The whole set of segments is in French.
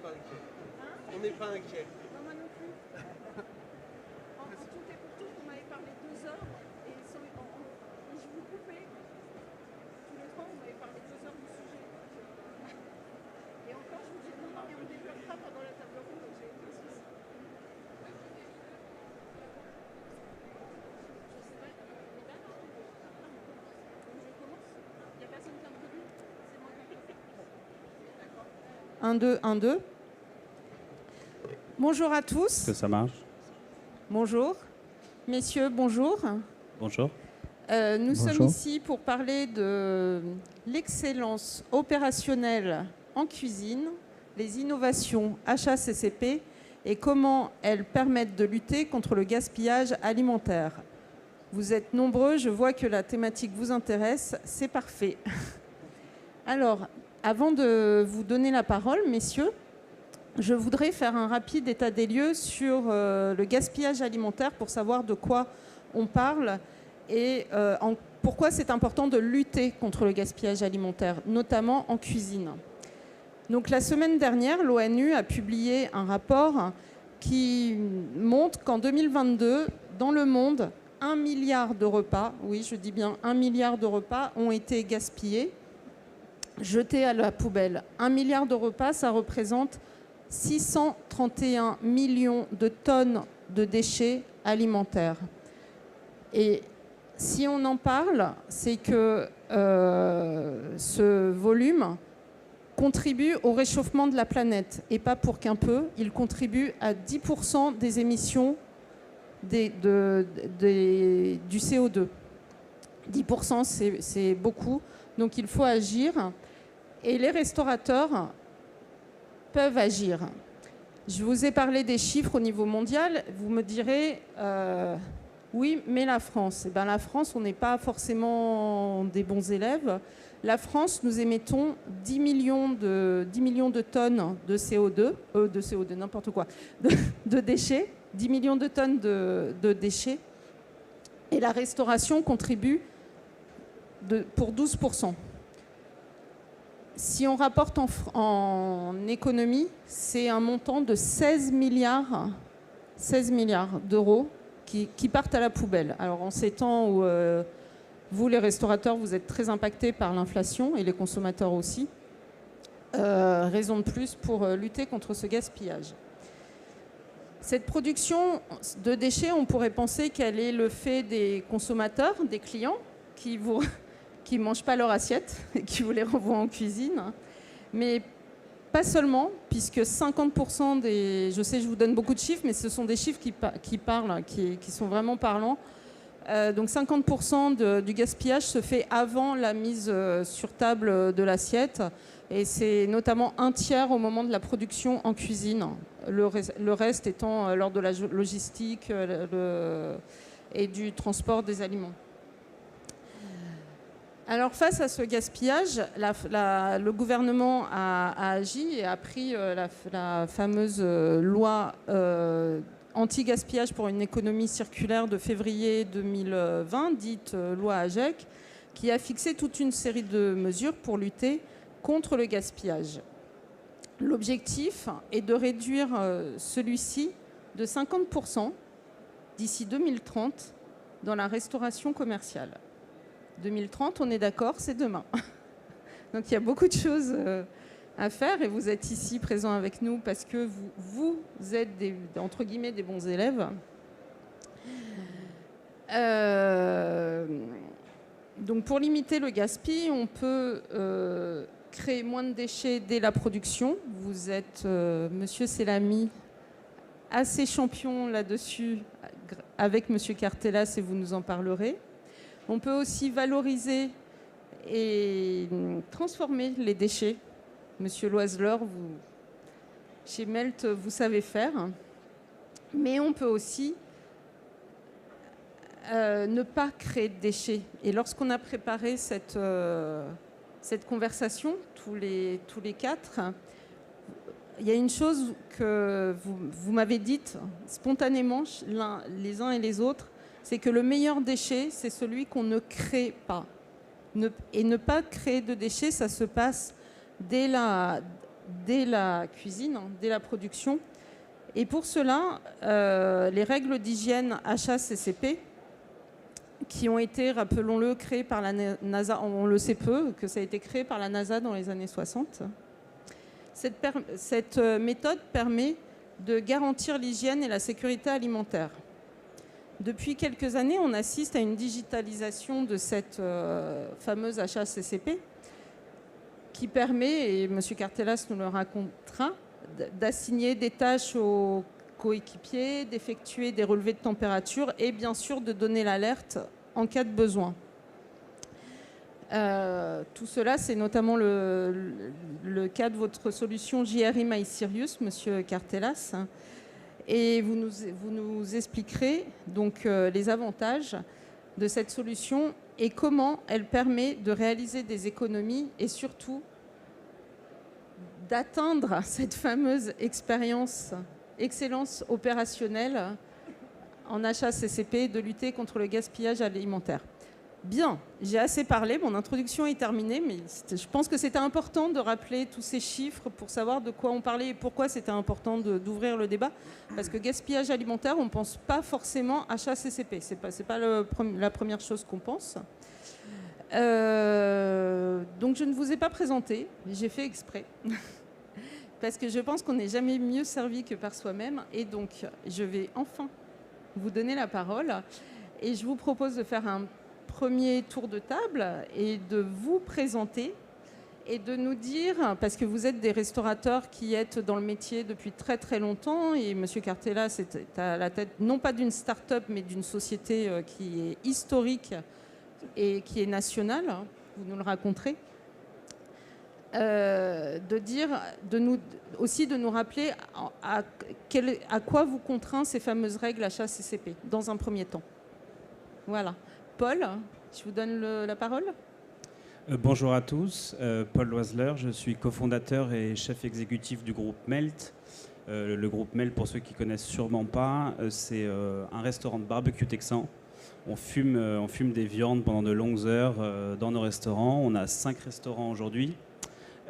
pas inquiet. On n'est pas inquiet. Non, moi non plus. En tout et pour tout, vous m'avez parlé 2 heures et je vous coupais. Tous les trois, vous m'avez parlé 2 heures du sujet. Et encore, je vous dis non, mais on développera pendant la table ronde, donc j'ai aucun souci. Je commence. Il n'y a personne qui introduit. C'est moi qui d'accord. 1, 2, 1, 2. Bonjour à tous. Que ça marche. Bonjour. Messieurs, bonjour. Bonjour. Nous sommes ici pour parler de l'excellence opérationnelle en cuisine, les innovations HACCP et comment elles permettent de lutter contre le gaspillage alimentaire. Vous êtes nombreux, je vois que la thématique vous intéresse, c'est parfait. Alors, avant de vous donner la parole, messieurs, je voudrais faire un rapide état des lieux sur le gaspillage alimentaire pour savoir de quoi on parle et pourquoi c'est important de lutter contre le gaspillage alimentaire, notamment en cuisine. Donc la semaine dernière, l'ONU a publié un rapport qui montre qu'en 2022, dans le monde, 1 milliard de repas, oui je dis bien 1 milliard de repas, ont été gaspillés, jetés à la poubelle. 1 milliard de repas, ça représente 631 millions de tonnes de déchets alimentaires. Et si on en parle, c'est que ce volume contribue au réchauffement de la planète. Et pas pour qu'un peu, il contribue à 10% des émissions du CO2. 10%, c'est beaucoup. Donc il faut agir. Et les restaurateurs peuvent agir. Je vous ai parlé des chiffres au niveau mondial. Vous me direz, oui, mais la France. Eh bien, la France, on n'est pas forcément des bons élèves. La France, nous émettons 10 millions de tonnes de CO2, n'importe quoi, de déchets, 10 millions de tonnes de déchets. Et la restauration contribue pour 12%. Si on rapporte en économie, c'est un montant de 16 milliards d'euros qui partent à la poubelle. Alors en ces temps où vous, les restaurateurs, vous êtes très impactés par l'inflation et les consommateurs aussi, raison de plus pour lutter contre ce gaspillage. Cette production de déchets, on pourrait penser qu'elle est le fait des consommateurs, des clients, qui ne mangent pas leur assiette et qui vous les renvoient en cuisine. Mais pas seulement, puisque 50% des... Je sais, je vous donne beaucoup de chiffres, mais ce sont des chiffres qui parlent, qui sont vraiment parlants. Donc 50% du gaspillage se fait avant la mise sur table de l'assiette. Et c'est notamment 1/3 au moment de la production en cuisine. Le reste étant lors de la logistique et du transport des aliments. Alors face à ce gaspillage, le gouvernement a agi et a pris la fameuse loi anti-gaspillage pour une économie circulaire de février 2020, dite loi AGEC, qui a fixé toute une série de mesures pour lutter contre le gaspillage. L'objectif est de réduire celui-ci de 50% d'ici 2030 dans la restauration commerciale. 2030, on est d'accord, c'est demain. Donc il y a beaucoup de choses à faire et vous êtes ici présents avec nous parce que vous êtes entre guillemets des bons élèves. Donc pour limiter le gaspillage, on peut créer moins de déchets dès la production. Vous êtes, Monsieur Selami, assez champion là-dessus avec Monsieur Cartelas et vous nous en parlerez. On peut aussi valoriser et transformer les déchets. Monsieur Loiseleur, chez Melt, vous savez faire. Mais on peut aussi ne pas créer de déchets. Et lorsqu'on a préparé cette conversation, tous les quatre, il y a une chose que vous m'avez dite spontanément, les uns et les autres, c'est que le meilleur déchet, c'est celui qu'on ne crée pas. Et ne pas créer de déchets, ça se passe dès dès la cuisine, dès la production. Et pour cela, les règles d'hygiène HACCP, qui ont été, rappelons-le, créées par la NASA, on le sait peu, que ça a été créé par la NASA dans les années 60. Cette méthode permet de garantir l'hygiène et la sécurité alimentaire. Depuis quelques années, on assiste à une digitalisation de cette fameuse HACCP qui permet, et M. Cartelas nous le racontera, d'assigner des tâches aux coéquipiers, d'effectuer des relevés de température et bien sûr de donner l'alerte en cas de besoin. Tout cela, c'est notamment le cas de votre solution JRI MySirius, M. Cartelas. Et vous nous expliquerez donc les avantages de cette solution et comment elle permet de réaliser des économies et surtout d'atteindre cette fameuse excellence opérationnelle en HACCP, de lutter contre le gaspillage alimentaire. Bien, j'ai assez parlé, mon introduction est terminée, mais je pense que c'était important de rappeler tous ces chiffres pour savoir de quoi on parlait et pourquoi c'était important d'ouvrir le débat. Parce que gaspillage alimentaire, on ne pense pas forcément HACCP, ce n'est pas la première chose qu'on pense. Donc je ne vous ai pas présenté, j'ai fait exprès. Parce que je pense qu'on n'est jamais mieux servi que par soi-même. Et donc, je vais enfin vous donner la parole. Et je vous propose de faire un premier tour de table et de vous présenter et de nous dire, parce que vous êtes des restaurateurs qui êtes dans le métier depuis très très longtemps, et M. Cartelas est à la tête non pas d'une start-up mais d'une société qui est historique et qui est nationale, vous nous le raconterez, de nous rappeler à quoi vous contraint ces fameuses règles HACCP dans un premier temps. Voilà. Paul, je vous donne la parole. Bonjour à tous, Paul Loisler, je suis cofondateur et chef exécutif du groupe Melt. Le groupe Melt, pour ceux qui ne connaissent sûrement pas, c'est un restaurant de barbecue texan. On fume des viandes pendant de longues heures dans nos restaurants. On a 5 restaurants aujourd'hui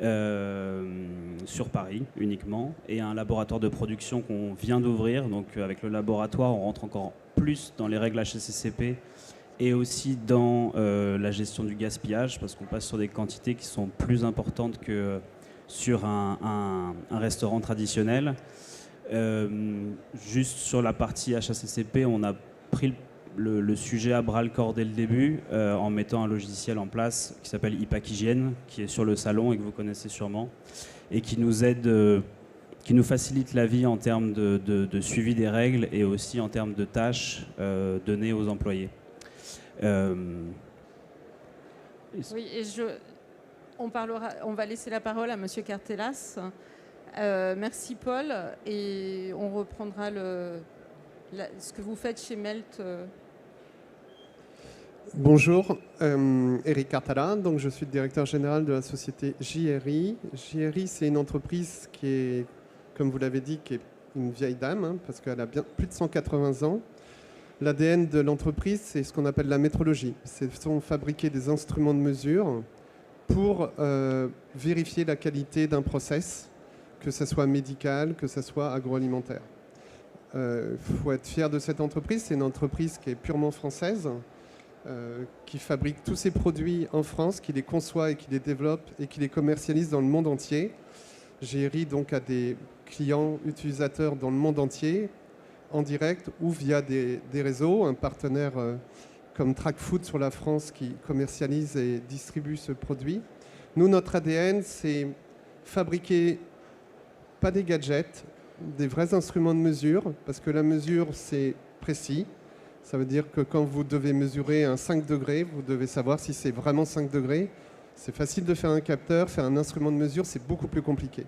sur Paris uniquement et un laboratoire de production qu'on vient d'ouvrir. Donc avec le laboratoire, on rentre encore plus dans les règles HACCP et aussi dans la gestion du gaspillage, parce qu'on passe sur des quantités qui sont plus importantes que sur un restaurant traditionnel. Juste sur la partie HACCP, on a pris le sujet à bras-le-corps dès le début en mettant un logiciel en place qui s'appelle IPAC Hygiène, qui est sur le salon et que vous connaissez sûrement, et qui nous aide, qui nous facilite la vie en termes de suivi des règles et aussi en termes de tâches données aux employés. Oui, et on va laisser la parole à M. Cartelas. Merci Paul, et on reprendra ce que vous faites chez Melt. Bonjour, Eric Cartala, donc je suis le directeur général de la société JRI. JRI, c'est une entreprise qui est, comme vous l'avez dit, qui est une vieille dame, parce qu'elle a bien plus de 180 ans. L'ADN de l'entreprise, c'est ce qu'on appelle la métrologie. Ce sont fabriquer des instruments de mesure pour vérifier la qualité d'un process, que ce soit médical, que ce soit agroalimentaire. Il faut être fier de cette entreprise. C'est une entreprise qui est purement française, qui fabrique tous ses produits en France, qui les conçoit et qui les développe et qui les commercialise dans le monde entier. JRI donc a des clients utilisateurs dans le monde entier, en direct ou via des réseaux, un partenaire comme Trackfood sur la France qui commercialise et distribue ce produit. Nous, notre ADN, c'est fabriquer pas des gadgets, des vrais instruments de mesure, parce que la mesure, c'est précis. Ça veut dire que quand vous devez mesurer un 5 degrés, vous devez savoir si c'est vraiment 5 degrés. C'est facile de faire un capteur, faire un instrument de mesure, c'est beaucoup plus compliqué.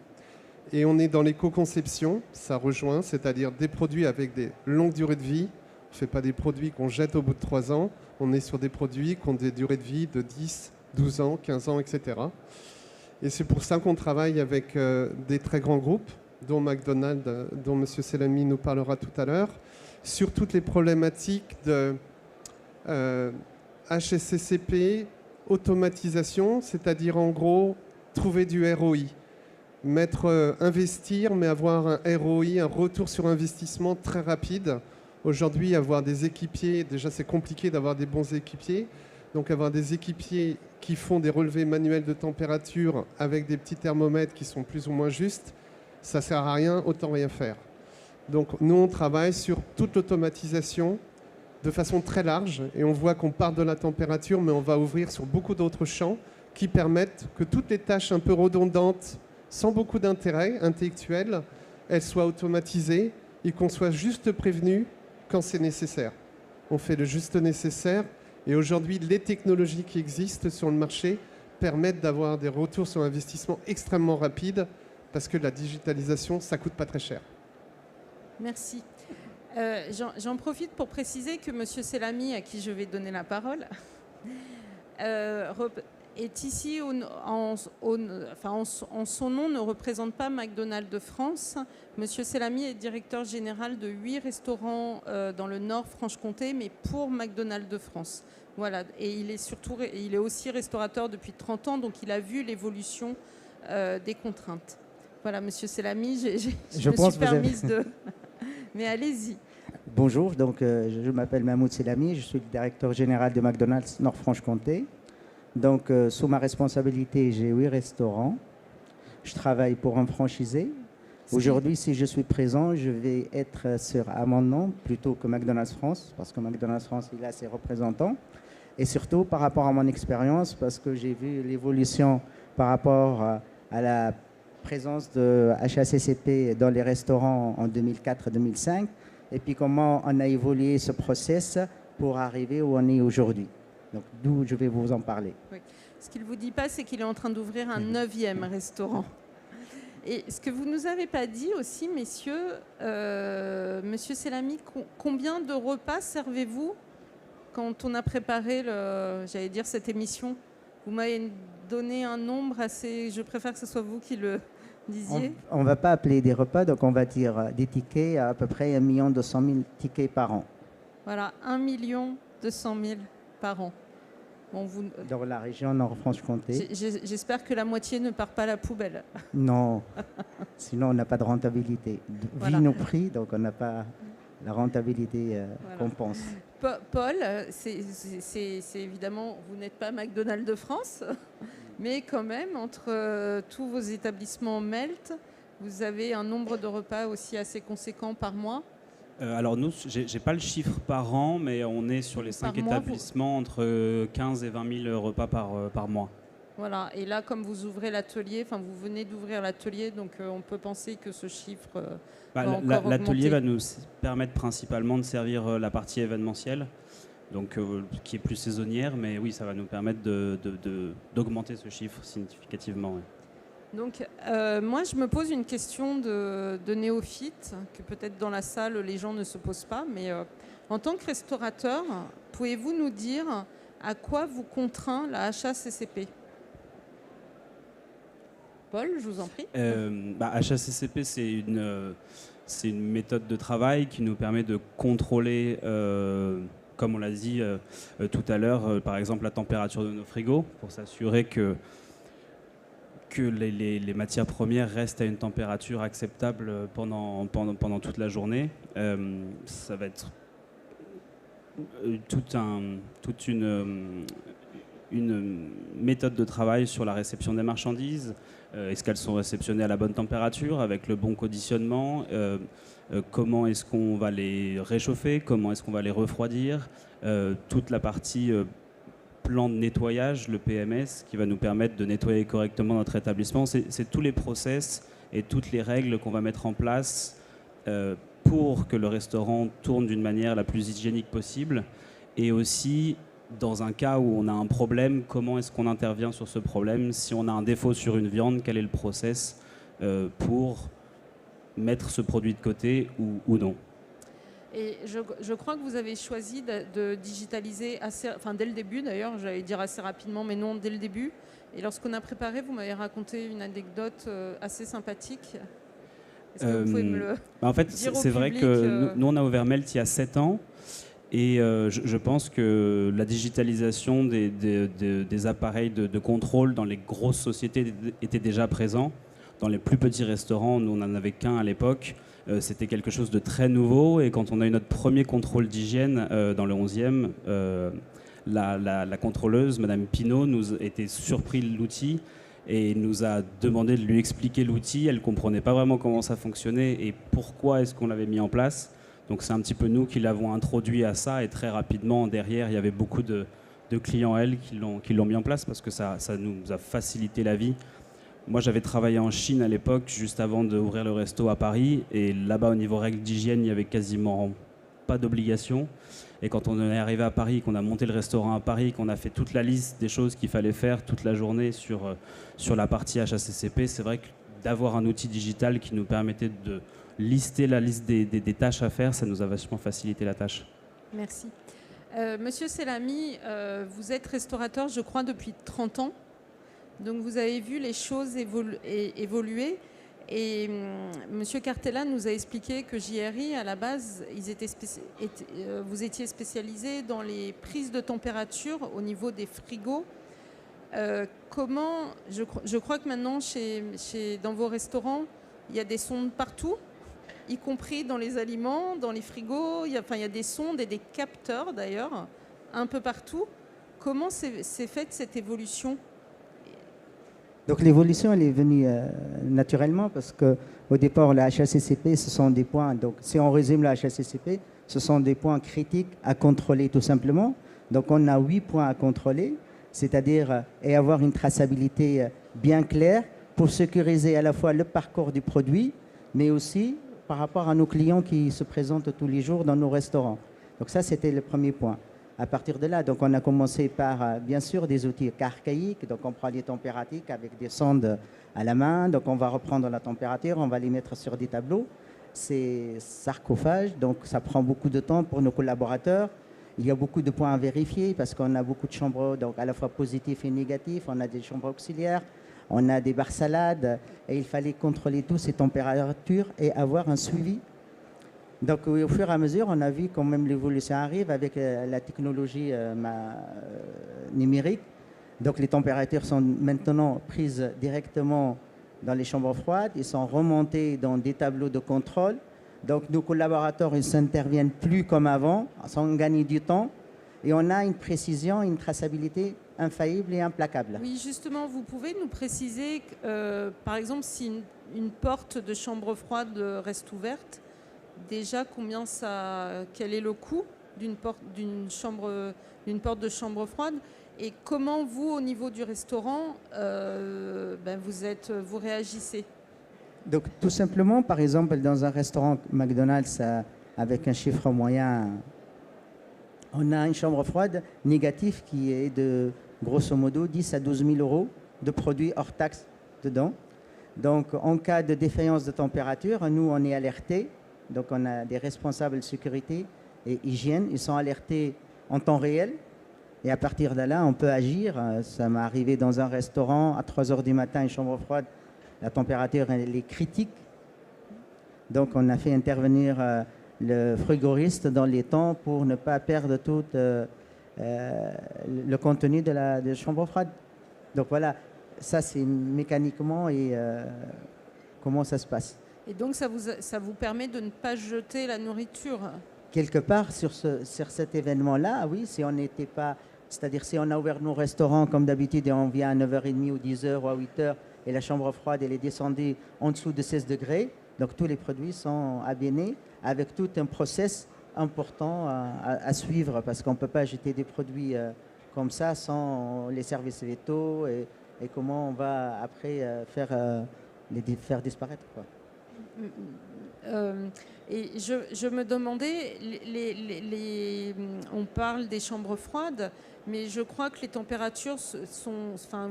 Et on est dans l'éco-conception, ça rejoint, c'est-à-dire des produits avec des longues durées de vie. On ne fait pas des produits qu'on jette au bout de 3 ans, on est sur des produits qui ont des durées de vie de 10, 12 ans, 15 ans, etc. Et c'est pour ça qu'on travaille avec des très grands groupes, dont McDonald's, dont M. Selami nous parlera tout à l'heure, sur toutes les problématiques de HACCP, automatisation, c'est-à-dire en gros trouver du ROI. investir, mais avoir un ROI, un retour sur investissement très rapide. Aujourd'hui, avoir des équipiers, déjà c'est compliqué d'avoir des bons équipiers. Donc avoir des équipiers qui font des relevés manuels de température avec des petits thermomètres qui sont plus ou moins justes, ça ne sert à rien, autant rien faire. Donc nous, on travaille sur toute l'automatisation de façon très large et on voit qu'on part de la température, mais on va ouvrir sur beaucoup d'autres champs qui permettent que toutes les tâches un peu redondantes, sans beaucoup d'intérêt intellectuel, elles soient automatisées et qu'on soit juste prévenu quand c'est nécessaire. On fait le juste nécessaire et aujourd'hui, les technologies qui existent sur le marché permettent d'avoir des retours sur investissement extrêmement rapides parce que la digitalisation, ça ne coûte pas très cher. Merci. J'en profite pour préciser que M. Selami, à qui je vais donner la parole, est ici en son nom, ne représente pas McDonald's de France. M. Selami est directeur général de 8 restaurants dans le Nord Franche-Comté, mais pour McDonald's de France. Voilà. Et il est aussi restaurateur depuis 30 ans, donc il a vu l'évolution des contraintes. Voilà, M. Selami, je me suis permise de... Mais allez-y. Bonjour, donc je m'appelle Mahmoud Selami, je suis le directeur général de McDonald's Nord-Franche-Comté. Donc, sous ma responsabilité, j'ai 8 restaurants. Je travaille pour un franchisé. Aujourd'hui, si je suis présent, je vais être à mon nom plutôt que McDonald's France, parce que McDonald's France, il a ses représentants. Et surtout, par rapport à mon expérience, parce que j'ai vu l'évolution par rapport à la présence de HACCP dans les restaurants en 2004-2005, et puis comment on a évolué ce process pour arriver où on est aujourd'hui. Donc, d'où je vais vous en parler. Oui. Ce qu'il ne vous dit pas, c'est qu'il est en train d'ouvrir un 9e restaurant. Et ce que vous ne nous avez pas dit aussi, messieurs, Monsieur Selami, combien de repas servez-vous quand on a préparé, j'allais dire, cette émission? Vous m'avez donné un nombre assez... Je préfère que ce soit vous qui le disiez. On ne va pas appeler des repas, donc on va dire des tickets, à peu près 1 200 000 tickets par an. Voilà, 1 200 000 par an. Bon, dans la région Nord-Franche-Comté. J'espère que la moitié ne part pas à la poubelle. Non, sinon on n'a pas de rentabilité. Vu nos prix, donc on n'a pas la rentabilité qu'on pense. Paul, c'est évidemment, vous n'êtes pas McDonald's de France, mais quand même, entre tous vos établissements Melt, vous avez un nombre de repas aussi assez conséquent par mois. Alors nous, j'ai pas le chiffre par an, mais on est sur les 5 établissements entre 15 et 20 000 repas par mois. Voilà, et là, comme vous ouvrez l'atelier, enfin vous venez d'ouvrir l'atelier, donc on peut penser que ce chiffre va encore augmenter. L'atelier va nous permettre principalement de servir la partie événementielle, donc qui est plus saisonnière, mais oui, ça va nous permettre d'augmenter ce chiffre significativement. Oui. Donc, moi, je me pose une question de néophyte, que peut-être dans la salle, les gens ne se posent pas, mais en tant que restaurateur, pouvez-vous nous dire à quoi vous contraint la HACCP? Paul, je vous en prie. HACCP, c'est une méthode de travail qui nous permet de contrôler, comme on l'a dit tout à l'heure, par exemple la température de nos frigos, pour s'assurer que les matières premières restent à une température acceptable pendant toute la journée. Ça va être toute une méthode de travail sur la réception des marchandises. Est-ce qu'elles sont réceptionnées à la bonne température, avec le bon conditionnement? Comment est-ce qu'on va les réchauffer? Comment est-ce qu'on va les refroidir? Toute la partie plan de nettoyage, le PMS, qui va nous permettre de nettoyer correctement notre établissement. C'est tous les process et toutes les règles qu'on va mettre en place pour que le restaurant tourne d'une manière la plus hygiénique possible. Et aussi, dans un cas où on a un problème, comment est-ce qu'on intervient sur ce problème? Si on a un défaut sur une viande, quel est le process pour mettre ce produit de côté ou non? Et je crois que vous avez choisi de digitaliser dès le début d'ailleurs, j'allais dire assez rapidement, mais non, dès le début. Et lorsqu'on a préparé, vous m'avez raconté une anecdote assez sympathique. Est-ce que vous pouvez me le en fait, dire c'est vrai que nous, on a ouvert Melt il y a 7 ans. Et je pense que la digitalisation des appareils de contrôle dans les grosses sociétés était déjà présent. dans les plus petits restaurants, nous on n'en avait qu'un à l'époque, c'était quelque chose de très nouveau. Et quand on a eu notre premier contrôle d'hygiène dans le 11e, la contrôleuse, Madame Pinault, nous était surpris de l'outil et nous a demandé de lui expliquer l'outil. Elle ne comprenait pas vraiment comment ça fonctionnait et pourquoi est-ce qu'on l'avait mis en place. Donc c'est un petit peu nous qui l'avons introduit à ça, et très rapidement derrière il y avait beaucoup de clients elles qui l'ont mis en place parce que ça nous a facilité la vie. Moi j'avais travaillé en Chine à l'époque, juste avant d'ouvrir le resto à Paris, et là-bas au niveau règles d'hygiène il n'y avait quasiment pas d'obligation. Et quand on est arrivé à Paris, qu'on a monté le restaurant à Paris, qu'on a fait toute la liste des choses qu'il fallait faire toute la journée sur la partie HACCP, c'est vrai que d'avoir un outil digital qui nous permettait de lister la liste des tâches à faire, ça nous a vachement facilité la tâche. Merci. Monsieur Selami, vous êtes restaurateur, je crois, depuis 30 ans. Donc vous avez vu les choses évoluer. Et Monsieur Cartella nous a expliqué que JRI, à la base, vous étiez spécialisé dans les prises de température au niveau des frigos. Je crois que maintenant, dans vos restaurants, il y a des sondes partout, y compris dans les aliments, dans les frigos. Il y a des sondes et des capteurs, d'ailleurs, un peu partout. Comment s'est faite cette évolution ? Donc l'évolution, elle est venue naturellement parce qu'au départ, la HACCP, ce sont des points, donc si on résume la HACCP, ce sont des points critiques à contrôler tout simplement. Donc on a 8 points à contrôler, c'est-à-dire et avoir une traçabilité bien claire pour sécuriser à la fois le parcours du produit, mais aussi par rapport à nos clients qui se présentent tous les jours dans nos restaurants. Donc ça, c'était le premier point. À partir de là, donc on a commencé par, bien sûr, des outils archaïques. Donc on prend les températures avec des sondes à la main. Donc on va reprendre la température, on va les mettre sur des tableaux. C'est sarcophage, donc ça prend beaucoup de temps pour nos collaborateurs. Il y a beaucoup de points à vérifier parce qu'on a beaucoup de chambres, donc à la fois positifs et négatifs. On a des chambres auxiliaires, on a des barres salades. Et il fallait contrôler toutes ces températures et avoir un suivi. Donc au fur et à mesure, on a vu quand même l'évolution arrive avec la technologie numérique. Donc les températures sont maintenant prises directement dans les chambres froides. Ils sont remontés dans des tableaux de contrôle. Donc nos collaborateurs ne s'interviennent plus comme avant, sans gagner du temps. Et on a une précision, une traçabilité infaillible et implacable. Oui, justement, vous pouvez nous préciser, par exemple, si une porte de chambre froide reste ouverte, déjà, quel est le coût d'une porte de chambre froide, et comment vous, au niveau du restaurant, vous réagissez? Donc, tout simplement, par exemple, dans un restaurant McDonald's avec un chiffre moyen, on a une chambre froide négative qui est de, grosso modo, 10 à 12 000 euros de produits hors taxe dedans. Donc, en cas de défaillance de température, nous, on est alertés. Donc, on a des responsables de sécurité et hygiène. Ils sont alertés en temps réel. Et à partir de là, on peut agir. Ça m'est arrivé dans un restaurant à 3 heures du matin, une chambre froide. La température, elle est critique. Donc, on a fait intervenir le frigoriste dans les temps pour ne pas perdre tout le contenu de la chambre froide. Donc, voilà. Ça, c'est mécaniquement et comment ça se passe. Et donc, ça vous permet de ne pas jeter la nourriture? Quelque part, sur cet événement-là, oui, si on n'était pas... C'est-à-dire, si on a ouvert nos restaurants comme d'habitude et on vient à 9h30 ou 10h ou à 8h et la chambre froide, elle est descendue en dessous de 16 degrés, donc tous les produits sont abîmés avec tout un process important à suivre parce qu'on ne peut pas jeter des produits comme ça sans les services vétos et comment on va après les faire disparaître, quoi. Et je me demandais, on parle des chambres froides, mais je crois que les températures sont... Enfin,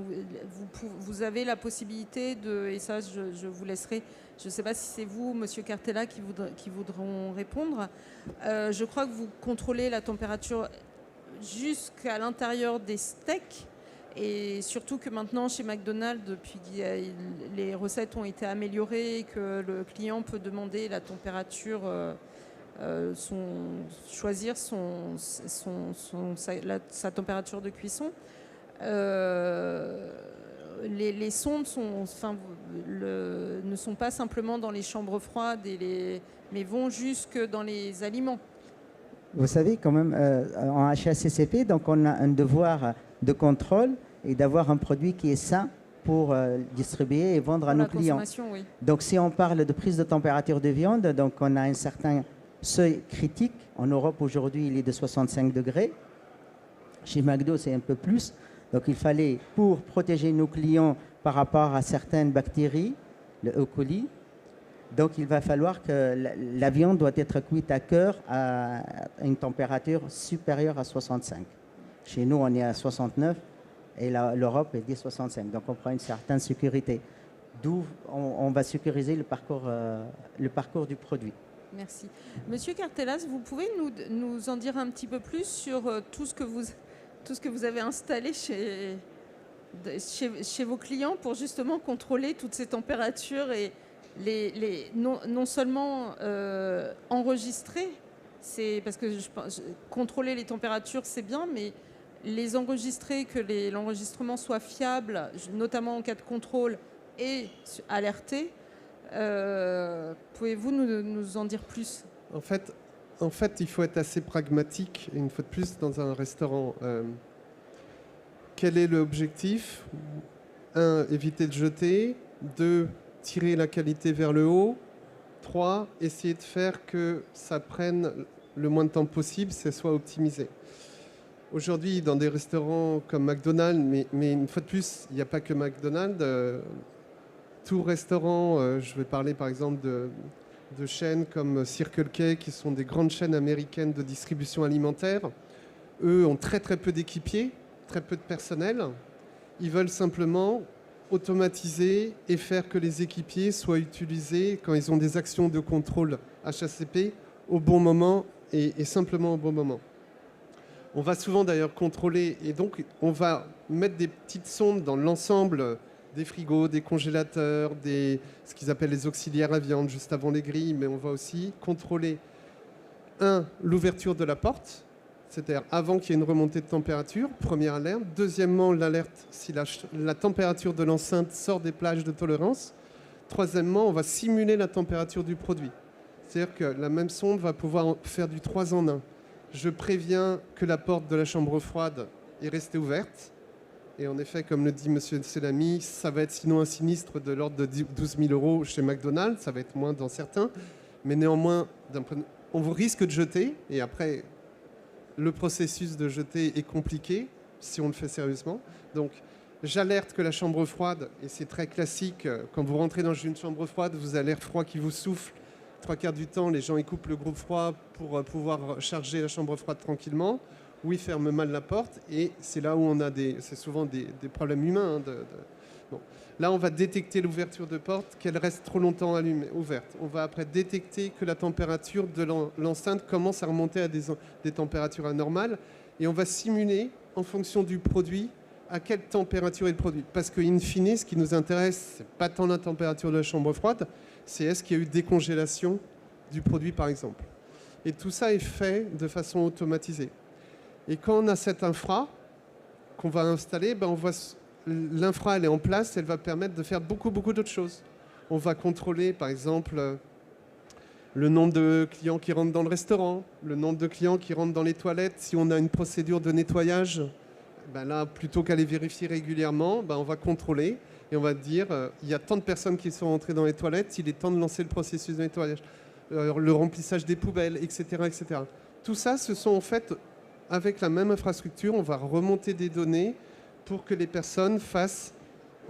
vous avez la possibilité de... Et ça, je vous laisserai... Je ne sais pas si c'est vous, Monsieur Cartella, qui voudront répondre. Je crois que vous contrôlez la température jusqu'à l'intérieur des steaks. Et surtout que maintenant, chez McDonald's, depuis que les recettes ont été améliorées et que le client peut demander la température, choisir sa température de cuisson, les sondes ne sont pas simplement dans les chambres froides, mais vont jusque dans les aliments. Vous savez, quand même, en HACCP, donc on a un devoir de contrôle et d'avoir un produit qui est sain pour distribuer et vendre à nos clients. Oui. Donc, si on parle de prise de température de viande, donc on a un certain seuil critique. En Europe, aujourd'hui, il est de 65 degrés. Chez McDo, c'est un peu plus. Donc, il fallait, pour protéger nos clients par rapport à certaines bactéries, le E. coli, donc il va falloir que la viande doit être cuite à cœur à une température supérieure à 65. Chez nous, on est à 69 et l'Europe est dit 65. Donc on prend une certaine sécurité. D'où on va sécuriser le parcours du produit. Merci. Monsieur Cartelas, vous pouvez nous en dire un petit peu plus sur tout ce que vous avez installé chez vos clients pour justement contrôler toutes ces températures et non seulement enregistrer, parce que contrôler les températures c'est bien, mais les enregistrer, que l'enregistrement soit fiable, notamment en cas de contrôle, et alerter. Pouvez-vous nous en dire plus ? En fait, il faut être assez pragmatique, une fois de plus, dans un restaurant. Quel est l'objectif ? 1, éviter de jeter. 2, tirer la qualité vers le haut. 3, essayer de faire que ça prenne le moins de temps possible, c'est soit optimisé. Aujourd'hui, dans des restaurants comme McDonald's, mais une fois de plus, il n'y a pas que McDonald's. Tout restaurant, je vais parler par exemple de chaînes comme Circle K, qui sont des grandes chaînes américaines de distribution alimentaire. Eux ont très peu d'équipiers, très peu de personnel. Ils veulent simplement automatiser et faire que les équipiers soient utilisés quand ils ont des actions de contrôle HACCP au bon moment et simplement au bon moment. On va souvent d'ailleurs contrôler et donc on va mettre des petites sondes dans l'ensemble des frigos, des congélateurs, ce qu'ils appellent les auxiliaires à viande juste avant les grilles, mais on va aussi contrôler l'ouverture de la porte, c'est-à-dire avant qu'il y ait une remontée de température, première alerte. Deuxièmement, l'alerte si la température de l'enceinte sort des plages de tolérance. Troisièmement, on va simuler la température du produit. C'est-à-dire que la même sonde va pouvoir faire du 3 en 1. Je préviens que la porte de la chambre froide est restée ouverte. Et en effet, comme le dit M. Selami, ça va être sinon un sinistre de l'ordre de 12 000 € chez McDonald's. Ça va être moins dans certains. Mais néanmoins, on risque de jeter. Et après, le processus de jeter est compliqué si on le fait sérieusement. Donc, j'alerte que la chambre froide, et c'est très classique, quand vous rentrez dans une chambre froide, vous avez l'air froid qui vous souffle. 3/4 du temps, les gens ils coupent le groupe froid pour pouvoir charger la chambre froide tranquillement, ou ils ferment mal la porte, et c'est là où on a c'est souvent des problèmes humains. Bon. Là, on va détecter l'ouverture de porte, qu'elle reste trop longtemps ouverte. On va après détecter que la température de l'enceinte commence à remonter à des températures anormales, et on va simuler, en fonction du produit, à quelle température est le produit. Parce que, in fine, ce qui nous intéresse, c'est pas tant la température de la chambre froide, c'est est-ce qu'il y a eu décongélation du produit, par exemple. Et tout ça est fait de façon automatisée. Et quand on a cette infra qu'on va installer, on voit l'infra, elle est en place, elle va permettre de faire beaucoup d'autres choses. On va contrôler, par exemple, le nombre de clients qui rentrent dans le restaurant, le nombre de clients qui rentrent dans les toilettes. Si on a une procédure de nettoyage, là, plutôt qu'à les vérifier régulièrement, on va contrôler et on va dire il y a tant de personnes qui sont rentrées dans les toilettes, il est temps de lancer le processus de nettoyage, le remplissage des poubelles, etc., etc. Tout ça, ce sont en fait, avec la même infrastructure, on va remonter des données pour que les personnes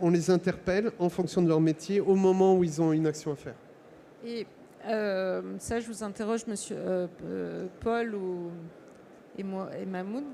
on les interpelle en fonction de leur métier au moment où ils ont une action à faire. Et ça, je vous interroge, monsieur Paul et Mahmoud.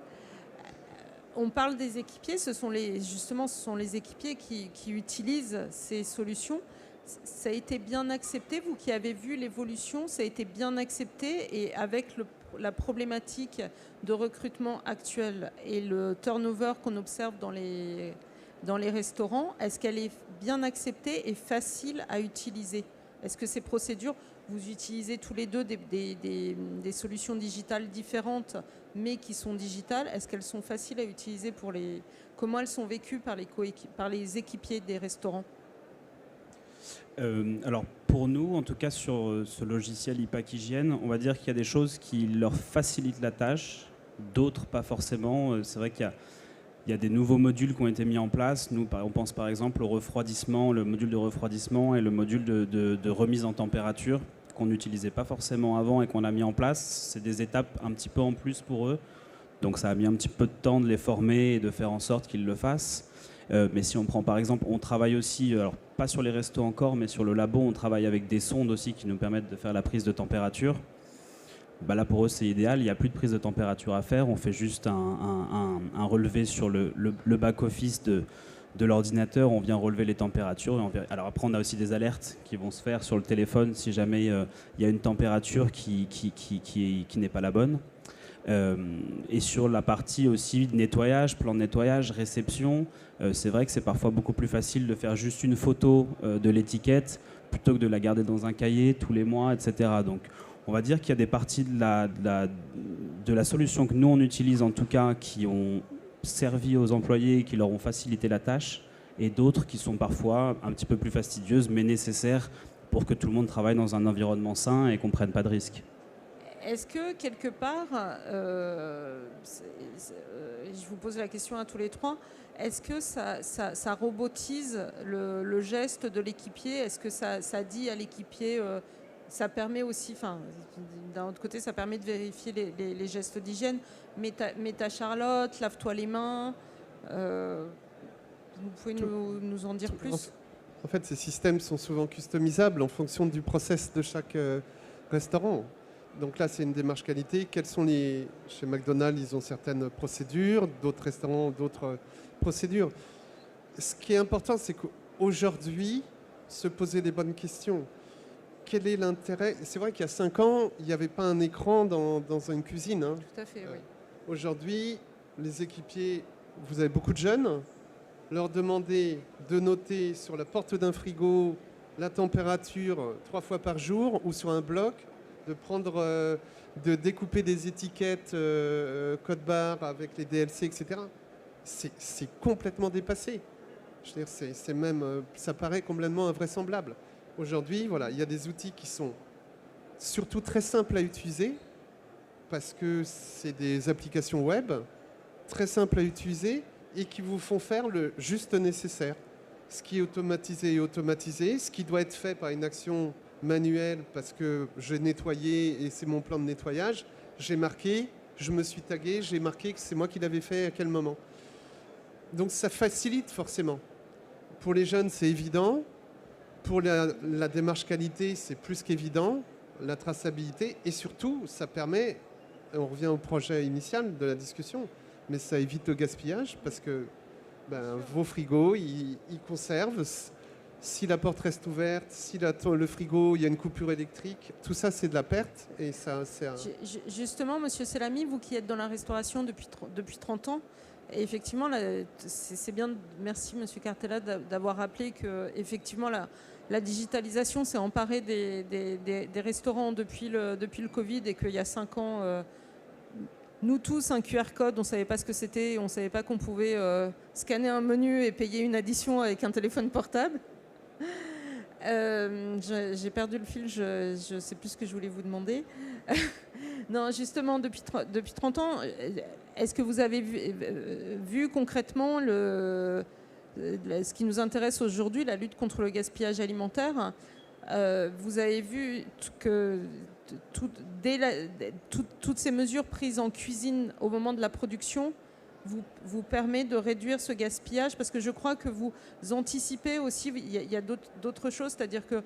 On parle des équipiers, ce sont les équipiers qui utilisent ces solutions. Ça a été bien accepté, vous qui avez vu l'évolution, ça a été bien accepté, et avec la problématique de recrutement actuelle et le turnover qu'on observe dans les restaurants, est-ce qu'elle est bien acceptée et facile à utiliser ? Est-ce que ces procédures, vous utilisez tous les deux des solutions digitales différentes, mais qui sont digitales. Est-ce qu'elles sont faciles à utiliser pour les... Comment elles sont vécues par les équipiers des restaurants? Alors pour nous, en tout cas sur ce logiciel IPAC Hygiène, on va dire qu'il y a des choses qui leur facilitent la tâche, d'autres pas forcément. C'est vrai qu'il y a des nouveaux modules qui ont été mis en place. Nous, on pense par exemple au refroidissement, le module de refroidissement et le module de remise en température qu'on n'utilisait pas forcément avant et qu'on a mis en place. C'est des étapes un petit peu en plus pour eux. Donc ça a mis un petit peu de temps de les former et de faire en sorte qu'ils le fassent. Mais si on prend par exemple, on travaille aussi, alors pas sur les restos encore, mais sur le labo, on travaille avec des sondes aussi qui nous permettent de faire la prise de température. Bah là pour eux c'est idéal, il n'y a plus de prise de température à faire, on fait juste un relevé sur le back-office de l'ordinateur, on vient relever les températures. Alors après on a aussi des alertes qui vont se faire sur le téléphone si jamais il y a une température qui n'est pas la bonne. Et sur la partie aussi nettoyage, plan de nettoyage, réception, c'est vrai que c'est parfois beaucoup plus facile de faire juste une photo de l'étiquette plutôt que de la garder dans un cahier tous les mois, etc. Donc on va dire qu'il y a des parties de la solution que nous on utilise en tout cas qui ont servi aux employés et qui leur ont facilité la tâche, et d'autres qui sont parfois un petit peu plus fastidieuses mais nécessaires pour que tout le monde travaille dans un environnement sain et qu'on ne prenne pas de risques. Est-ce que quelque part, je vous pose la question à tous les trois, est-ce que ça robotise le geste de l'équipier? Est-ce que ça dit à l'équipier, ça permet aussi, d'un autre côté, ça permet de vérifier les gestes d'hygiène, mets ta Charlotte, lave-toi les mains, vous pouvez nous en dire plus? En fait, ces systèmes sont souvent customisables en fonction du process de chaque restaurant. Donc là, c'est une démarche qualité. Chez McDonald's, ils ont certaines procédures, d'autres restaurants, d'autres procédures. Ce qui est important, c'est qu'aujourd'hui, se poser les bonnes questions. Quel est l'intérêt? C'est vrai qu'il y a 5 ans, il n'y avait pas un écran dans une cuisine. Hein. Tout à fait, oui. Aujourd'hui, les équipiers, vous avez beaucoup de jeunes, leur demander de noter sur la porte d'un frigo la température 3 fois par jour ou sur un bloc, de découper des étiquettes code barre avec les DLC, etc. C'est complètement dépassé. Je veux dire, ça paraît complètement invraisemblable. Aujourd'hui, voilà, il y a des outils qui sont surtout très simples à utiliser parce que c'est des applications web très simples à utiliser et qui vous font faire le juste nécessaire. Ce qui est automatisé est automatisé, ce qui doit être fait par une action manuel parce que j'ai nettoyé et c'est mon plan de nettoyage, j'ai marqué, je me suis tagué, j'ai marqué que c'est moi qui l'avais fait à quel moment. Donc ça facilite forcément. Pour les jeunes, c'est évident. Pour la démarche qualité, c'est plus qu'évident. La traçabilité et surtout, ça permet, on revient au projet initial de la discussion, mais ça évite le gaspillage parce que vos frigos, ils conservent. Si la porte reste ouverte, si le frigo, il y a une coupure électrique, tout ça, c'est de la perte. Et ça, Justement, Monsieur Selami, vous qui êtes dans la restauration depuis 30 ans, et effectivement, c'est bien, merci Monsieur Cartella d'avoir rappelé que effectivement, la digitalisation s'est emparée des restaurants depuis le Covid et qu'il y a 5 ans, nous tous, un QR code, on ne savait pas ce que c'était, on ne savait pas qu'on pouvait scanner un menu et payer une addition avec un téléphone portable. J'ai perdu le fil, je ne sais plus ce que je voulais vous demander. Non, justement, depuis 30 ans, est-ce que vous avez vu concrètement ce qui nous intéresse aujourd'hui, la lutte contre le gaspillage alimentaire? Vous avez vu que toutes ces mesures prises en cuisine au moment de la production vous permet de réduire ce gaspillage, parce que je crois que vous anticipez aussi, il y a d'autres choses, c'est-à-dire que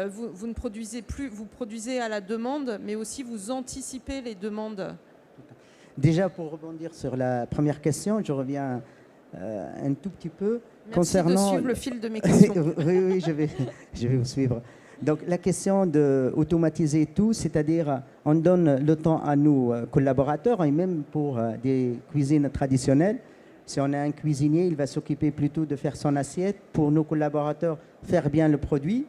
vous ne produisez plus, vous produisez à la demande, mais aussi vous anticipez les demandes. Déjà, pour rebondir sur la première question, je reviens un tout petit peu. Merci concernant... de suivre le fil de mes questions. Oui, je vais vous suivre. Donc la question d'automatiser tout, c'est-à-dire on donne le temps à nos collaborateurs, et même pour des cuisines traditionnelles, si on a un cuisinier, il va s'occuper plutôt de faire son assiette, pour nos collaborateurs, faire bien le produit.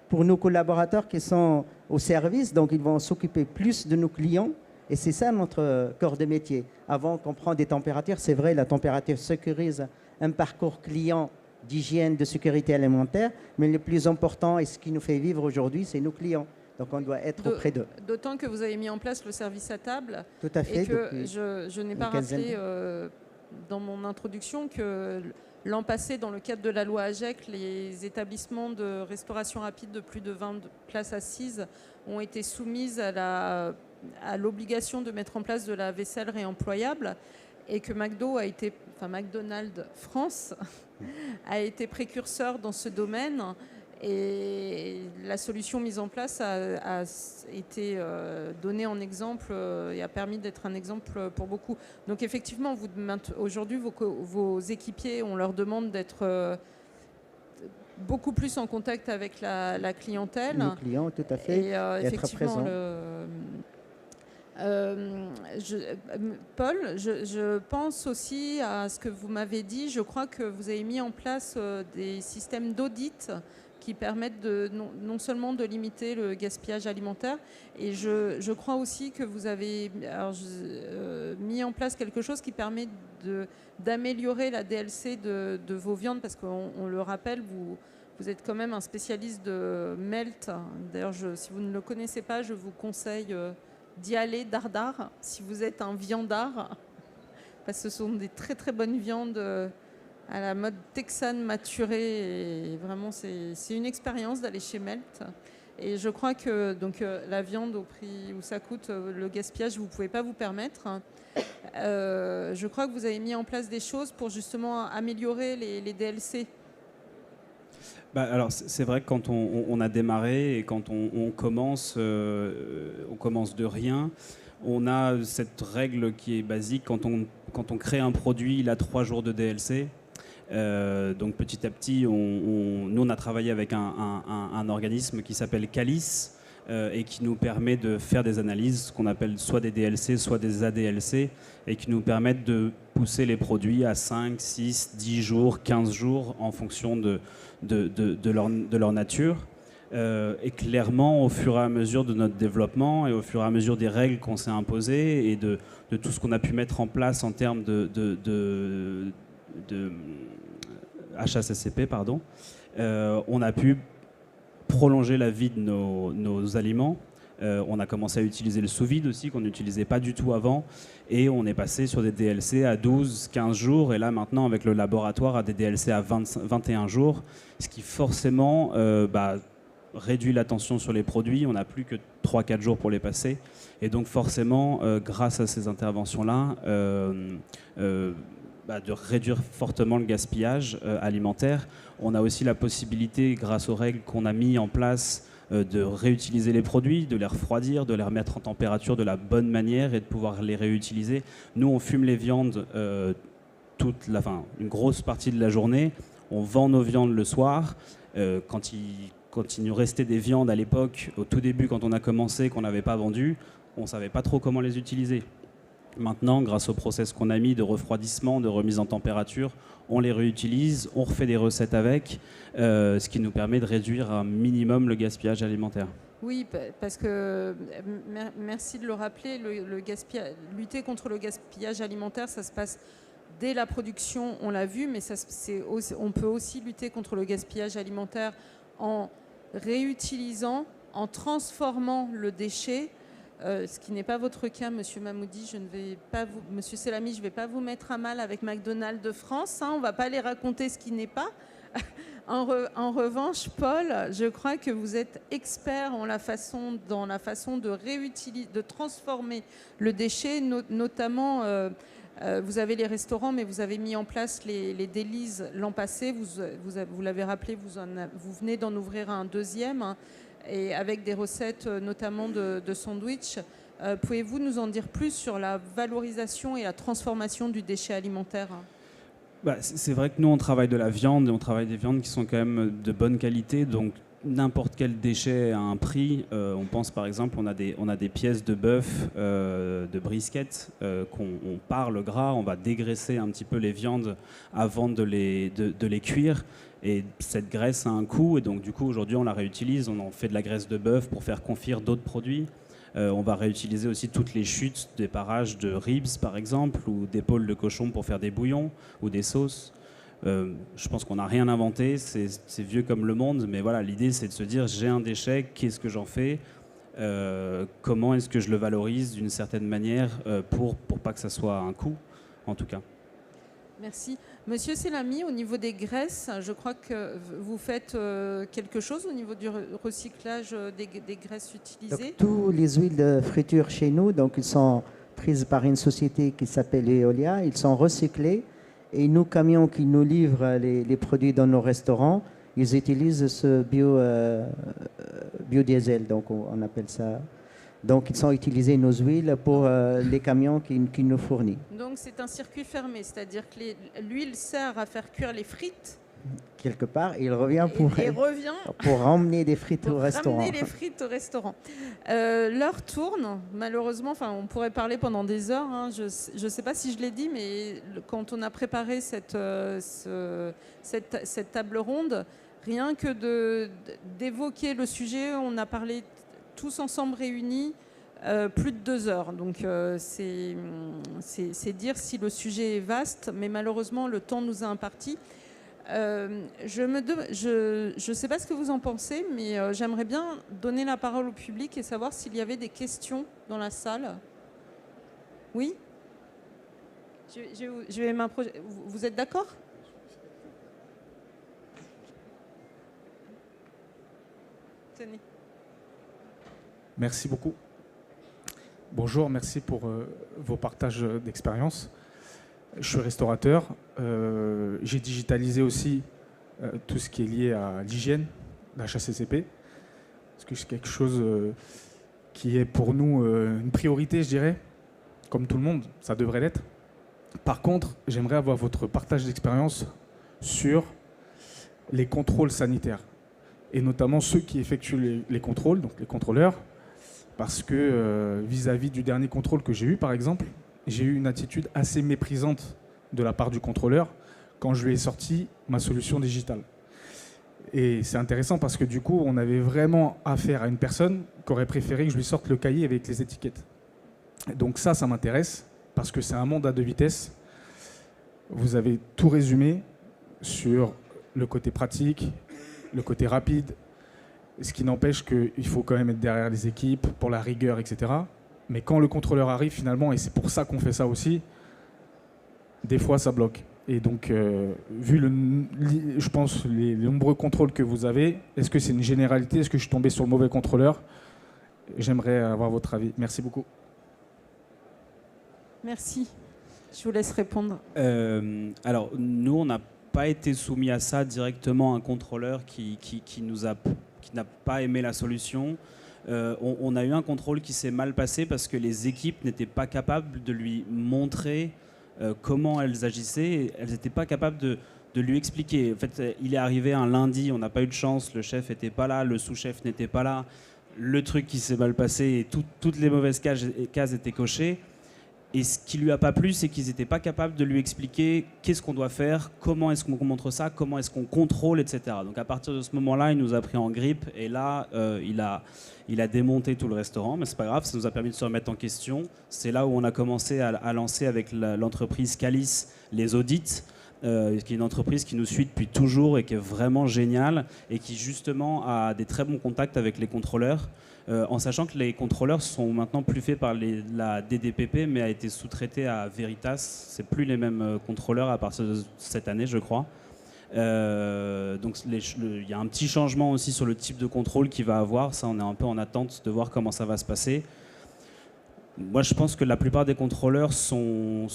Pour nos collaborateurs qui sont au service, donc ils vont s'occuper plus de nos clients. Et c'est ça notre corps de métier. Avant qu'on prenne des températures, c'est vrai, la température sécurise un parcours client d'hygiène, de sécurité alimentaire, mais le plus important et ce qui nous fait vivre aujourd'hui, c'est nos clients. Donc on doit être auprès d'eux. D'autant que vous avez mis en place le service à table. Tout à fait. Et que je n'ai pas rappelé dans mon introduction que l'an passé, dans le cadre de la loi AGEC, les établissements de restauration rapide de plus de 20 places assises ont été soumises à l'obligation de mettre en place de la vaisselle réemployable, et que McDonald's France a été précurseur dans ce domaine, et la solution mise en place a été donnée en exemple et a permis d'être un exemple pour beaucoup. Donc effectivement, aujourd'hui, vos équipiers, on leur demande d'être beaucoup plus en contact avec la clientèle. Nos clients, tout à fait, et être présent. Paul, je pense aussi à ce que vous m'avez dit. Je crois que vous avez mis en place des systèmes d'audit qui permettent non seulement de limiter le gaspillage alimentaire, et je crois aussi que vous avez mis en place quelque chose qui permet d'améliorer la DLC de vos viandes, parce qu'on le rappelle, vous êtes quand même un spécialiste de melt. D'ailleurs, si vous ne le connaissez pas, je vous conseille d'y aller, dardard, si vous êtes un viandard, parce que ce sont des très très bonnes viandes à la mode texane maturée, et vraiment c'est une expérience d'aller chez Melt. Et je crois que la viande au prix où ça coûte, le gaspillage, vous ne pouvez pas vous permettre. Je crois que vous avez mis en place des choses pour justement améliorer les DLC. Alors c'est vrai que quand on a démarré et quand on commence de rien, on a cette règle qui est basique. Quand on crée un produit, il a 3 jours de DLC. Donc petit à petit, nous on a travaillé avec un organisme qui s'appelle Calice et qui nous permet de faire des analyses, ce qu'on appelle soit des DLC, soit des ADLC, et qui nous permettent de pousser les produits à 5, 6, 10 jours, 15 jours en fonction de leur nature. Et clairement, au fur et à mesure de notre développement et au fur et à mesure des règles qu'on s'est imposées et de tout ce qu'on a pu mettre en place en termes de HACCP, on a pu prolonger la vie de nos aliments. On a commencé à utiliser le sous-vide aussi, qu'on n'utilisait pas du tout avant, et on est passé sur des DLC à 12, 15 jours, et là maintenant avec le laboratoire à des DLC à 21 jours, ce qui forcément réduit la tension sur les produits. On n'a plus que 3-4 jours pour les passer, et donc forcément grâce à ces interventions-là, de réduire fortement le gaspillage alimentaire. On a aussi la possibilité, grâce aux règles qu'on a mis en place, de réutiliser les produits, de les refroidir, de les remettre en température de la bonne manière et de pouvoir les réutiliser. Nous, on fume les viandes une grosse partie de la journée. On vend nos viandes le soir. Quand il nous restait des viandes à l'époque, au tout début, quand on a commencé, qu'on n'avait pas vendu, on ne savait pas trop comment les utiliser. Maintenant, grâce au process qu'on a mis de refroidissement, de remise en température, on les réutilise, on refait des recettes avec, ce qui nous permet de réduire un minimum le gaspillage alimentaire. Oui, parce que, merci de le rappeler, lutter contre le gaspillage alimentaire, ça se passe dès la production, on l'a vu, mais on peut aussi lutter contre le gaspillage alimentaire en réutilisant, en transformant le déchet. Ce qui n'est pas votre cas, Monsieur Mahmoudi. Monsieur Selami, je ne vais pas vous mettre à mal avec McDonald's de France. On ne va pas les raconter ce qui n'est pas. En revanche, Paul, je crois que vous êtes expert dans la façon de réutiliser, de transformer le déchet, notamment. Vous avez les restaurants, mais vous avez mis en place les délices l'an passé. Vous l'avez rappelé, vous venez d'en ouvrir un deuxième. Et avec des recettes notamment de sandwich. Pouvez-vous nous en dire plus sur la valorisation et la transformation du déchet alimentaire ? C'est vrai que nous, on travaille de la viande, et on travaille des viandes qui sont quand même de bonne qualité. Donc n'importe quel déchet a un prix. On pense par exemple, on a des pièces de bœuf, de brisket, qu'on parle gras, on va dégraisser un petit peu les viandes avant de les cuire. Et cette graisse a un coût, et donc du coup aujourd'hui on la réutilise, on en fait de la graisse de bœuf pour faire confire d'autres produits. On va réutiliser aussi toutes les chutes des parages de ribs par exemple, ou d'épaules de cochon pour faire des bouillons ou des sauces. Je pense qu'on n'a rien inventé, c'est vieux comme le monde, mais voilà, l'idée c'est de se dire j'ai un déchet, qu'est-ce que j'en fais, comment est-ce que je le valorise d'une certaine manière pour pas que ça soit un coût en tout cas. Merci. Monsieur Selami, au niveau des graisses, je crois que vous faites quelque chose au niveau du recyclage des graisses utilisées. Donc, tous les huiles de friture chez nous, donc, ils sont prises par une société qui s'appelle Eolia, ils sont recyclés. Et nos camions qui nous livrent les produits dans nos restaurants, ils utilisent ce biodiesel, donc on appelle ça. Donc ils sont utilisés nos huiles pour les camions qui nous fournissent. Donc c'est un circuit fermé, c'est-à-dire que l'huile sert à faire cuire les frites. Quelque part, il revient pour ramener des frites au restaurant. Ramener les frites au restaurant. L'heure tourne, malheureusement, on pourrait parler pendant des heures. Hein. Je ne sais pas si je l'ai dit, mais quand on a préparé cette table ronde, rien que d'évoquer le sujet, on a parlé tous ensemble réunis plus de 2 heures. Donc c'est dire si le sujet est vaste, mais malheureusement, le temps nous a imparti. Je ne sais pas ce que vous en pensez, mais j'aimerais bien donner la parole au public et savoir s'il y avait des questions dans la salle. Oui ? Je vais m'approcher. Vous êtes d'accord ? Tenez. Merci beaucoup. Bonjour, merci pour vos partages d'expérience. Je suis restaurateur. J'ai digitalisé aussi tout ce qui est lié à l'hygiène, l'HACCP, parce que c'est quelque chose qui est pour nous une priorité, je dirais, comme tout le monde, ça devrait l'être. Par contre, j'aimerais avoir votre partage d'expérience sur les contrôles sanitaires, et notamment ceux qui effectuent les contrôles, donc les contrôleurs, parce que vis-à-vis du dernier contrôle que j'ai eu, par exemple, j'ai eu une attitude assez méprisante de la part du contrôleur quand je lui ai sorti ma solution digitale. Et c'est intéressant parce que du coup, on avait vraiment affaire à une personne qui aurait préféré que je lui sorte le cahier avec les étiquettes. Donc ça m'intéresse parce que c'est un monde à 2 vitesses. Vous avez tout résumé sur le côté pratique, le côté rapide, ce qui n'empêche qu'il faut quand même être derrière les équipes pour la rigueur, etc. Mais quand le contrôleur arrive finalement, et c'est pour ça qu'on fait ça aussi, des fois ça bloque. Et donc, vu je pense les nombreux contrôles que vous avez, est-ce que c'est une généralité? Est-ce que je suis tombé sur le mauvais contrôleur? J'aimerais avoir votre avis. Merci beaucoup. Merci. Je vous laisse répondre. Alors, nous, on n'a pas été soumis à ça directement, un contrôleur qui n'a pas aimé la solution. On a eu un contrôle qui s'est mal passé parce que les équipes n'étaient pas capables de lui montrer comment elles agissaient. Elles n'étaient pas capables de lui expliquer. En fait, il est arrivé un lundi, on n'a pas eu de chance, le chef n'était pas là, le sous-chef n'était pas là, le truc qui s'est mal passé et toutes les mauvaises cases étaient cochées. Et ce qui lui a pas plu, c'est qu'ils n'étaient pas capables de lui expliquer qu'est-ce qu'on doit faire, comment est-ce qu'on montre ça, comment est-ce qu'on contrôle, etc. Donc à partir de ce moment-là, il nous a pris en grippe et là, il a démonté tout le restaurant, mais c'est pas grave, ça nous a permis de se remettre en question. C'est là où on a commencé à lancer avec l'entreprise Calis les audits, qui est une entreprise qui nous suit depuis toujours et qui est vraiment géniale et qui justement a des très bons contacts avec les contrôleurs. En sachant que les contrôleurs sont maintenant plus faits par la DDPP, mais a été sous-traité à Veritas. C'est plus les mêmes contrôleurs à partir de cette année, je crois. Donc il y a un petit changement aussi sur le type de contrôle qu'il va avoir. Ça, on est un peu en attente de voir comment ça va se passer. Moi, je pense que la plupart des contrôleurs sont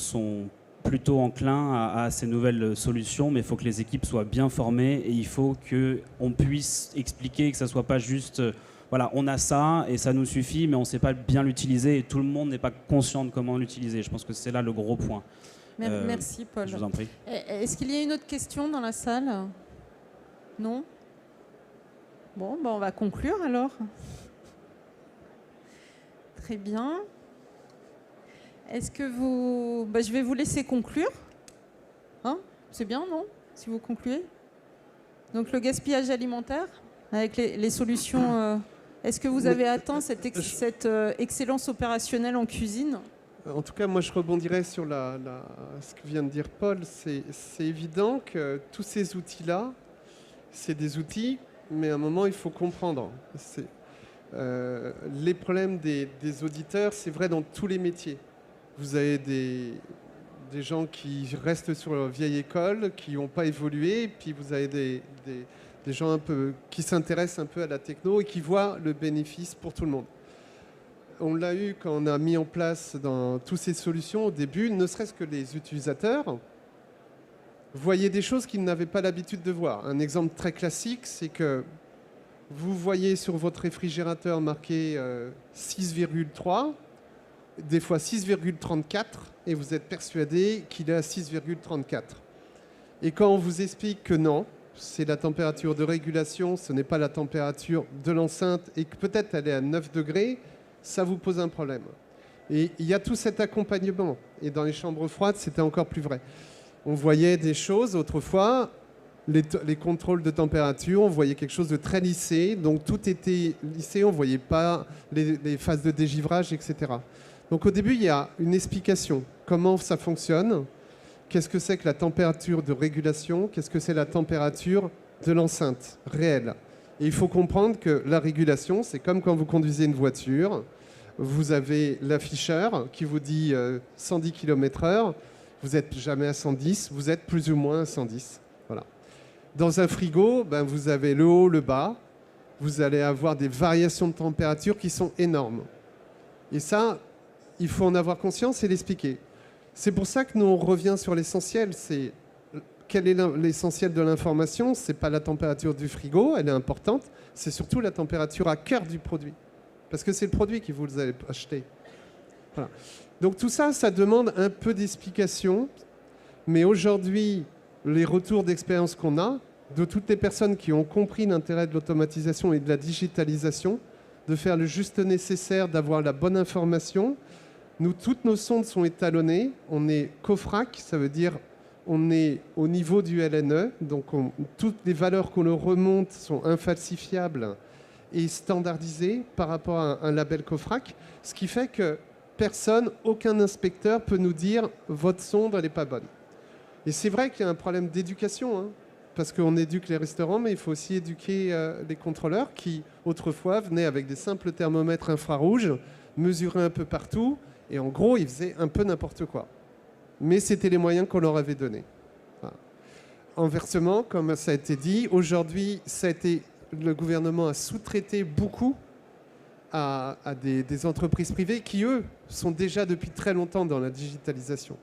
plutôt enclins à ces nouvelles solutions, mais il faut que les équipes soient bien formées et il faut qu'on puisse expliquer que ça ne soit pas juste... Voilà, on a ça et ça nous suffit, mais on ne sait pas bien l'utiliser et tout le monde n'est pas conscient de comment l'utiliser. Je pense que c'est là le gros point. Merci Paul. Je vous en prie. Est-ce qu'il y a une autre question dans la salle? Non? Bon, on va conclure alors. Très bien. Est-ce que vous... je vais vous laisser conclure. Hein? C'est bien, non? Si vous concluez. Donc le gaspillage alimentaire, avec les solutions... Est-ce que vous avez atteint cette excellence opérationnelle en cuisine? En tout cas, moi, je rebondirais sur ce que vient de dire Paul. C'est évident que tous ces outils-là, c'est des outils, mais à un moment, il faut comprendre. Les problèmes des auditeurs, c'est vrai dans tous les métiers. Vous avez des gens qui restent sur leur vieille école, qui n'ont pas évolué, et puis vous avez des gens un peu qui s'intéressent un peu à la techno et qui voient le bénéfice pour tout le monde. On l'a eu quand on a mis en place dans toutes ces solutions au début, ne serait-ce que les utilisateurs voyaient des choses qu'ils n'avaient pas l'habitude de voir. Un exemple très classique, c'est que vous voyez sur votre réfrigérateur marqué 6,3, des fois 6,34, et vous êtes persuadé qu'il est à 6,34. Et quand on vous explique que non, c'est la température de régulation, ce n'est pas la température de l'enceinte, et que peut-être elle est à 9 degrés, ça vous pose un problème. Et il y a tout cet accompagnement. Et dans les chambres froides, c'était encore plus vrai. On voyait des choses autrefois, les contrôles de température, on voyait quelque chose de très lissé, donc tout était lissé, on ne voyait pas les phases de dégivrage, etc. Donc au début, il y a une explication. Comment ça fonctionne? Qu'est-ce que c'est que la température de régulation? Qu'est-ce que c'est la température de l'enceinte réelle? Et il faut comprendre que la régulation, c'est comme quand vous conduisez une voiture. Vous avez l'afficheur qui vous dit 110 km/h. Vous n'êtes jamais à 110, vous êtes plus ou moins à 110. Voilà. Dans un frigo, vous avez le haut, le bas. Vous allez avoir des variations de température qui sont énormes. Et ça, il faut en avoir conscience et l'expliquer. C'est pour ça que nous, on revient sur l'essentiel. C'est quel est l'essentiel de l'information? Ce n'est pas la température du frigo, elle est importante. C'est surtout la température à cœur du produit. Parce que c'est le produit que vous allez acheter. Voilà. Donc tout ça, ça demande un peu d'explication. Mais aujourd'hui, les retours d'expérience qu'on a, de toutes les personnes qui ont compris l'intérêt de l'automatisation et de la digitalisation, de faire le juste nécessaire, d'avoir la bonne information, toutes nos sondes sont étalonnées. On est COFRAC, ça veut dire on est au niveau du LNE. Donc toutes les valeurs qu'on leur remonte sont infalsifiables et standardisées par rapport à un label COFRAC. Ce qui fait que personne, aucun inspecteur peut nous dire votre sonde, elle n'est pas bonne. Et c'est vrai qu'il y a un problème d'éducation, hein, parce qu'on éduque les restaurants, mais il faut aussi éduquer les contrôleurs qui, autrefois, venaient avec des simples thermomètres infrarouges, mesuraient un peu partout, et en gros, ils faisaient un peu n'importe quoi. Mais c'était les moyens qu'on leur avait donnés. Voilà. Inversement, comme ça a été dit, aujourd'hui, le gouvernement a sous-traité beaucoup à des entreprises privées qui, eux, sont déjà depuis très longtemps dans la digitalisation.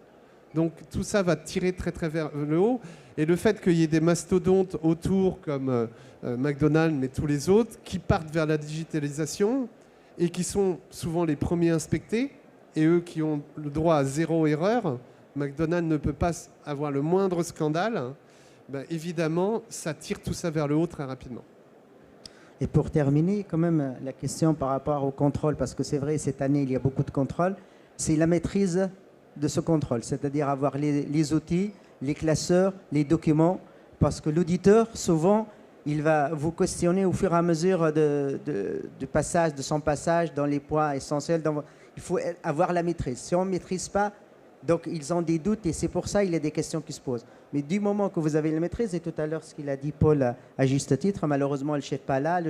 Donc tout ça va tirer très très vers le haut. Et le fait qu'il y ait des mastodontes autour comme McDonald's, mais tous les autres, qui partent vers la digitalisation et qui sont souvent les premiers inspectés, et eux qui ont le droit à 0 erreur, McDonald's ne peut pas avoir le moindre scandale, évidemment, ça tire tout ça vers le haut très rapidement. Et pour terminer, quand même, la question par rapport au contrôle, parce que c'est vrai, cette année, il y a beaucoup de contrôles, c'est la maîtrise de ce contrôle, c'est-à-dire avoir les outils, les classeurs, les documents, parce que l'auditeur, souvent, il va vous questionner au fur et à mesure du passage, de son passage dans les points essentiels. Il faut avoir la maîtrise. Si on ne maîtrise pas, donc ils ont des doutes et c'est pour ça qu'il y a des questions qui se posent. Mais du moment que vous avez la maîtrise, et tout à l'heure ce qu'il a dit Paul à juste titre, malheureusement le chef n'est pas là,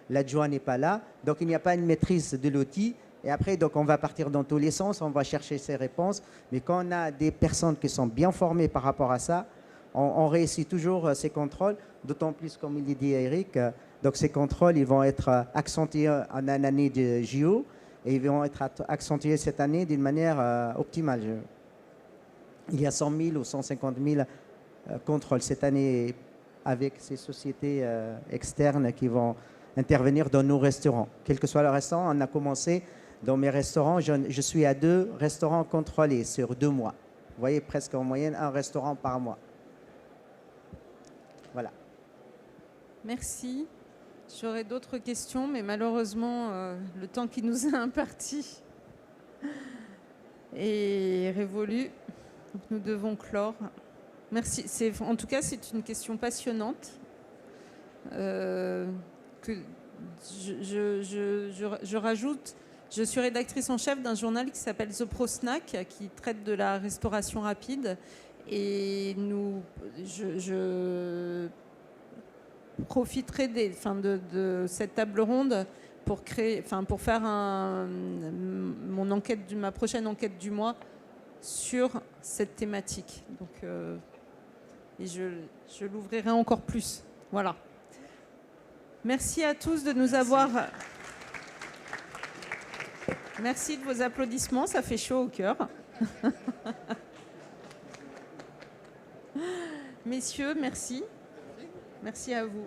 l'adjoint n'est pas là, donc il n'y a pas une maîtrise de l'outil. Et après, donc, on va partir dans tous les sens, on va chercher ces réponses. Mais quand on a des personnes qui sont bien formées par rapport à ça, on réussit toujours ces contrôles. D'autant plus, comme il dit Eric, donc ces contrôles, ils vont être accentués en une année de JO et ils vont être accentués cette année d'une manière optimale. Il y a 100 000 ou 150 000 contrôles cette année avec ces sociétés externes qui vont intervenir dans nos restaurants. Quel que soit le restaurant, on a commencé. Dans mes restaurants, je suis à 2 restaurants contrôlés sur 2 mois. Vous voyez, presque en moyenne, 1 restaurant par mois. Voilà. Merci. J'aurais d'autres questions, mais malheureusement, le temps qui nous est imparti est révolu. Donc nous devons clore. Merci. En tout cas, c'est une question passionnante. Que je rajoute, je suis rédactrice en chef d'un journal qui s'appelle The Pro Snack, qui traite de la restauration rapide. Et je profiterai de cette table ronde pour faire ma prochaine enquête du mois sur cette thématique. Donc, et je l'ouvrirai encore plus. Voilà. Merci à tous de nous avoir. Merci de vos applaudissements, ça fait chaud au cœur. Messieurs, merci. Merci à vous.